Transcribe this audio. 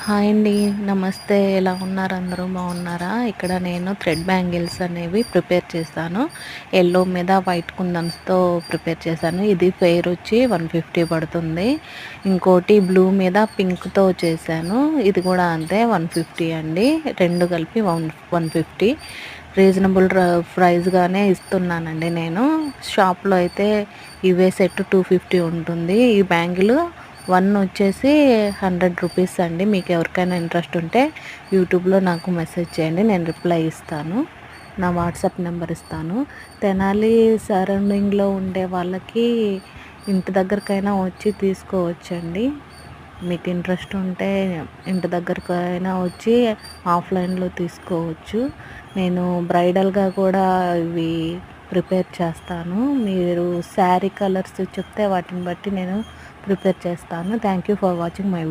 Hi అండి. నమస్తే. ఎలా ఉన్నారు? అందరూ బాగున్నారా? ఇక్కడ నేను థ్రెడ్ బ్యాంగిల్స్ అనేవి ప్రిపేర్ చేశాను. యెల్లో మీద వైట్ కుందన్స్‌తో ప్రిపేర్ చేశాను. ఇది ఫెయిర్ వచ్చి 150 పడుతుంది. ఇంకోటి బ్లూ మీద పింక్‌తో చేశాను. ఇది కూడా అంతే 150 అండి. 2 కలిపి 150. రీజనబుల్ ప్రైస్‌గానే ఇస్తున్నానండి నేను. షాప్‌లో అయితే ఇవే సెట్ 250 ఉంటుంది. ఈ బ్యాంగిల్ వన్ వచ్చేసి 100 రూపీస్ అండి. మీకు ఎవరికైనా ఇంట్రెస్ట్ ఉంటే యూట్యూబ్లో నాకు మెసేజ్ చేయండి, నేను రిప్లై ఇస్తాను. నా వాట్సాప్ నెంబర్ ఇస్తాను. తెనాలి సరౌండింగ్లో ఉండే వాళ్ళకి ఇంటి దగ్గరకైనా వచ్చి తీసుకోవచ్చండి. మీకు ఇంట్రెస్ట్ ఉంటే ఇంటి దగ్గరకైనా వచ్చి ఆఫ్లైన్లో తీసుకోవచ్చు. నేను బ్రైడల్గా కూడా ఇవి ప్రిపేర్ చేస్తాను. మీరు శారీ కలర్స్ చెప్తే వాటిని బట్టి నేను ప్రిపేర్ చేస్తాను. Thank you for watching my